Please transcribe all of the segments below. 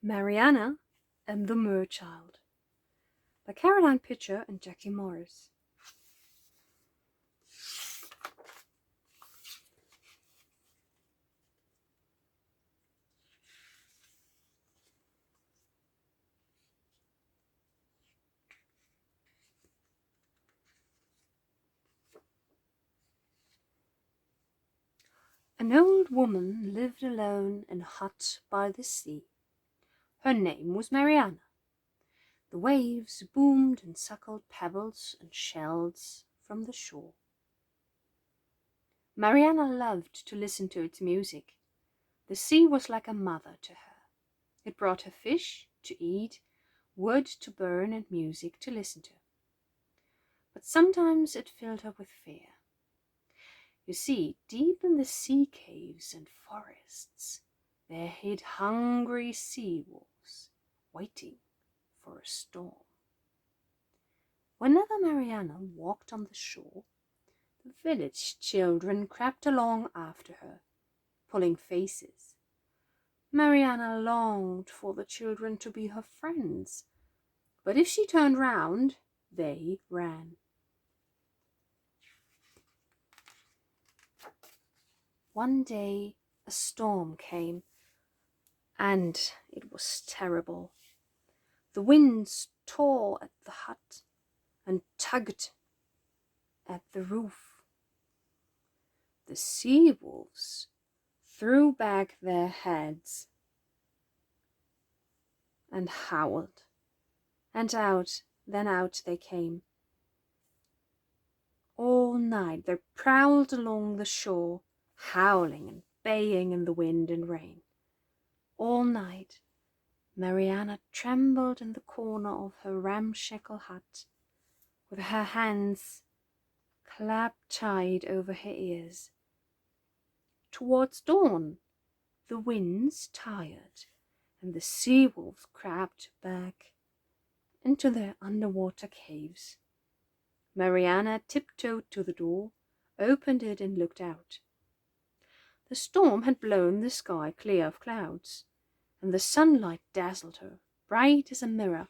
Mariana and the Merchild by Caroline Pitcher and Jackie Morris. An old woman lived alone in a hut by the sea. Her name was Mariana. The waves boomed and suckled pebbles and shells from the shore. Mariana loved to listen to its music. The sea was like a mother to her. It brought her fish to eat, wood to burn, and music to listen to. But sometimes it filled her with fear. You see, deep in the sea caves and forests, there hid hungry sea wolves, waiting for a storm. Whenever Mariana walked on the shore, the village children crept along after her, pulling faces. Mariana longed for the children to be her friends, but if she turned round, they ran. One day a storm came, and it was terrible. The winds tore at the hut and tugged at the roof. The sea wolves threw back their heads and howled, and out they came. All night they prowled along the shore, howling and baying in the wind and rain. All night Mariana trembled in the corner of her ramshackle hut, with her hands clapped tight over her ears. Towards dawn the winds tired, and the sea wolves crept back into their underwater caves. Mariana tiptoed to the door, opened it, and looked out. The storm had blown the sky clear of clouds, and the sunlight dazzled her, bright as a mirror,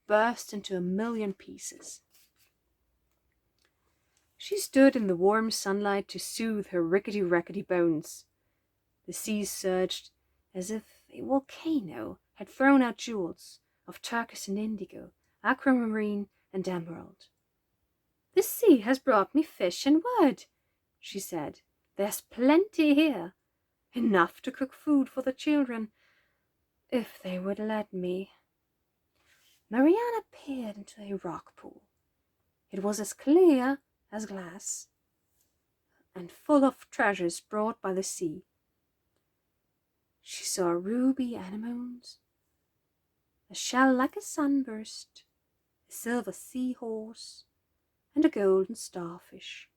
burst into a million pieces. She stood in the warm sunlight to soothe her rickety-rackety bones. The sea surged as if a volcano had thrown out jewels of turquoise and indigo, aquamarine and emerald. "The sea has brought me fish and wood," she said. "There's plenty here, enough to cook food for the children, if they would let me." Mariana peered into a rock pool. It was as clear as glass and full of treasures brought by the sea. She saw ruby anemones, a shell like a sunburst, a silver seahorse, and a golden starfish.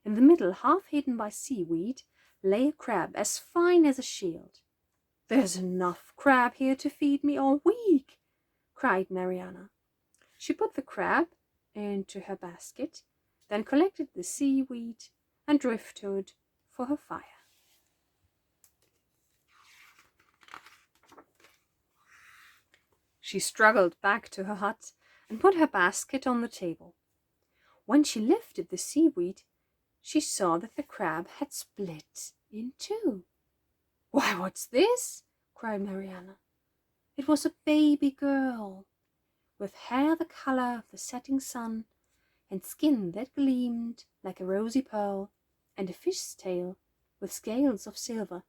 In the middle, half hidden by seaweed, lay a crab as fine as a shield. "There's enough crab here to feed me all week," cried Mariana. She put the crab into her basket, then collected the seaweed and driftwood for her fire. She struggled back to her hut and put her basket on the table. When she lifted the seaweed, she saw that the crab had split in two. "Why, what's this?" cried Mariana. It was a baby girl, with hair the color of the setting sun, and skin that gleamed like a rosy pearl, and a fish's tail with scales of silver.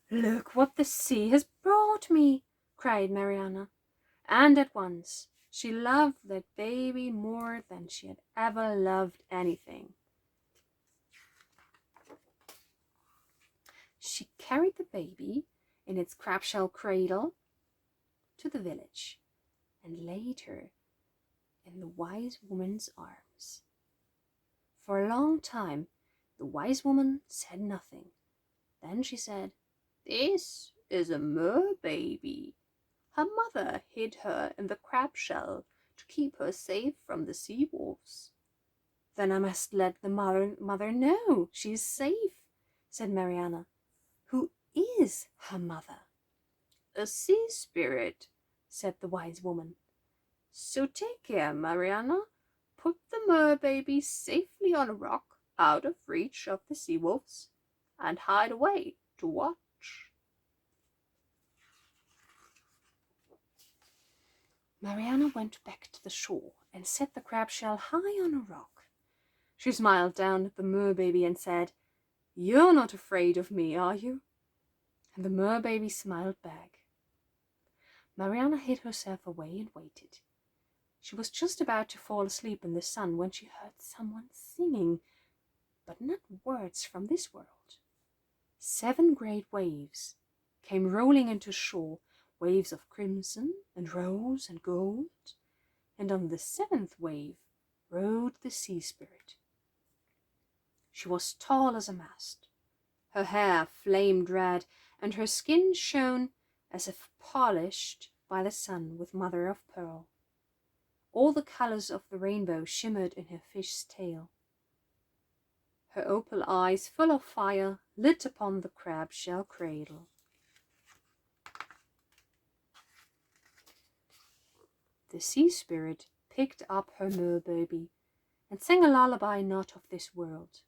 "Look what the sea has brought me!" cried Mariana, and at once she loved that baby more than she had ever loved anything. She carried the baby in its crabshell cradle to the village and laid her in the wise woman's arms. For a long time the wise woman said nothing. Then she said, "This is a mer baby. Her mother hid her in the crab shell to keep her safe from the sea wolves." "Then I must let the mother know she is safe," said Mariana. "Who is her mother?" a sea spirit," said the wise woman. "So take care, Mariana. Put the mer-baby safely on a rock out of reach of the sea wolves, and hide away to watch." Mariana went back to the shore and set the crab shell high on a rock. She smiled down at the mer-baby and said, "You're not afraid of me, are you?" And the mer-baby smiled back. Mariana hid herself away and waited. She was just about to fall asleep in the sun when she heard someone singing, but not words from this world. 7 great waves came rolling into shore, waves of crimson and rose and gold, and on the 7th wave rode the sea spirit. She was tall as a mast. Her hair flamed red, and her skin shone as if polished by the sun with mother of pearl. All the colors of the rainbow shimmered in her fish's tail. Her opal eyes, full of fire, lit upon the crab shell cradle. The sea spirit picked up her mer-baby and sang a lullaby not of this world.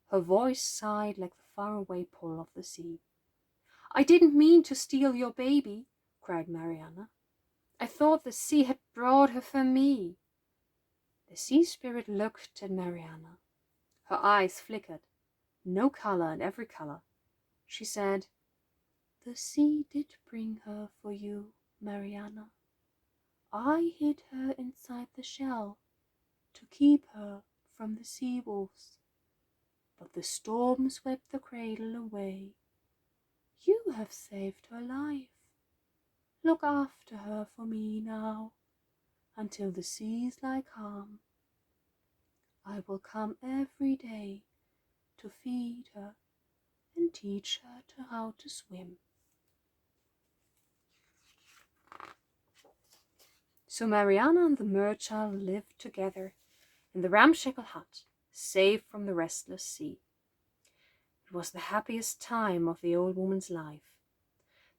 Her voice sighed like the faraway pull of the sea. "I didn't mean to steal your baby," cried Mariana. "I thought the sea had brought her for me." The sea spirit looked at Mariana. Her eyes flickered, no color and every color. She said, "The sea did bring her for you, Mariana. I hid her inside the shell to keep her from the sea wolves. But the storm swept the cradle away. You have saved her life. Look after her for me now, until the seas lie calm. I will come every day to feed her and teach her how to swim." So Mariana and the mer-child lived together in the ramshackle hut, safe from the restless sea. It was the happiest time of the old woman's life.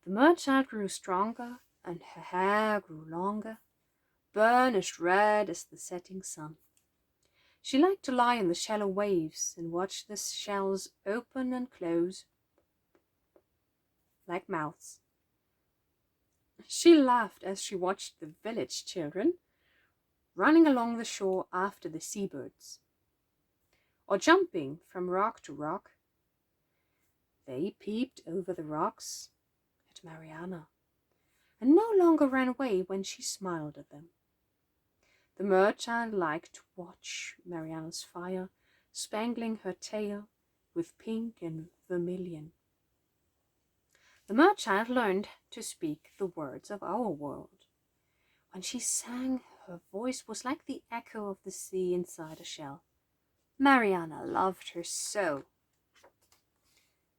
The mer-child grew stronger, and her hair grew longer, burnished red as the setting sun. She liked to lie in the shallow waves and watch the shells open and close like mouths. She laughed as she watched the village children running along the shore after the seabirds, or jumping from rock to rock. They peeped over the rocks at Mariana, and no longer ran away when she smiled at them. The mer-child liked to watch Mariana's fire, spangling her tail with pink and vermilion. The mer-child learned to speak the words of our world. When she sang, her voice was like the echo of the sea inside a shell. Mariana loved her so.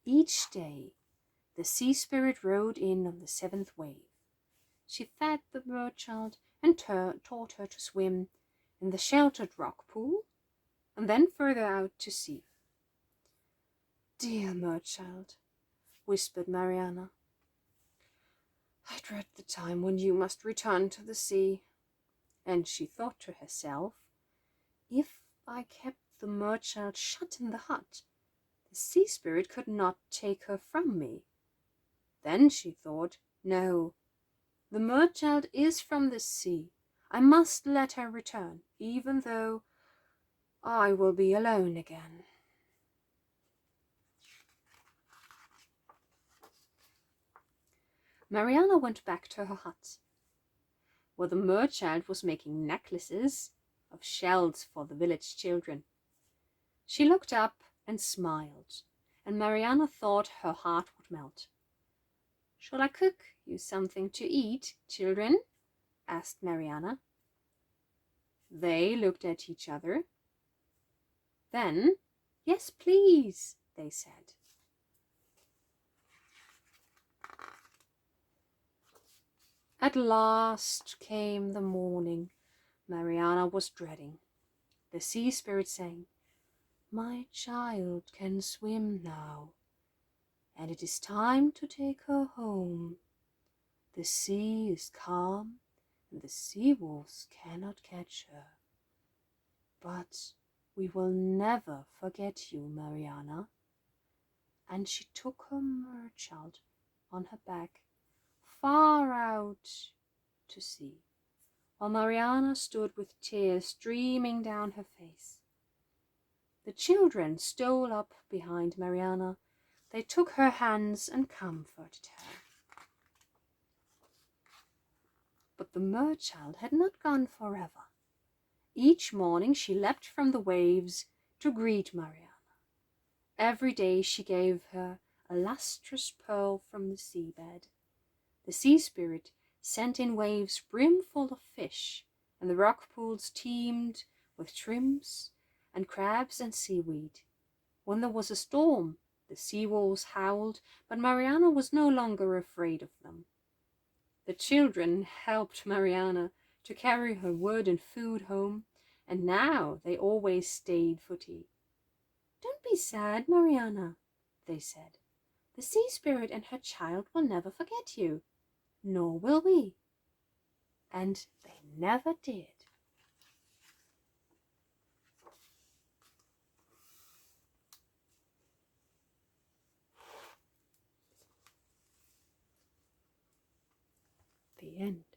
Each day, the sea spirit rode in on the 7th wave. She fed the mer-child and taught her to swim in the sheltered rock pool, and then further out to sea. "Dear mer-child," whispered Mariana, "I dread the time when you must return to the sea." And she thought to herself, if I kept the mer-child shut in the hut, the sea spirit could not take her from me. Then she thought, no, the mer-child is from the sea. I must let her return, even though I will be alone again. Mariana went back to her hut, where the mer-child was making necklaces of shells for the village children. She looked up and smiled, and Mariana thought her heart would melt. "Shall I cook you something to eat, children?" asked Mariana. They looked at each other. Then, "Yes, please," they said. At last came the morning Mariana was dreading. The sea spirit sang, "My child can swim now, and it is time to take her home. The sea is calm, and the sea wolves cannot catch her. But we will never forget you, Mariana." And she took her merchild on her back, far out to sea, while Mariana stood with tears streaming down her face. The children stole up behind Mariana. They took her hands and comforted her. But the merchild had not gone forever. Each morning she leapt from the waves to greet Mariana. Every day she gave her a lustrous pearl from the seabed. The sea spirit sent in waves brimful of fish, and the rock pools teemed with shrimps and crabs and seaweed. When there was a storm, the sea wolves howled, but Mariana was no longer afraid of them. The children helped Mariana to carry her wood and food home, and now they always stayed for tea. "Don't be sad, Mariana," they said. "The sea spirit and her child will never forget you, nor will we." And they never did. The end.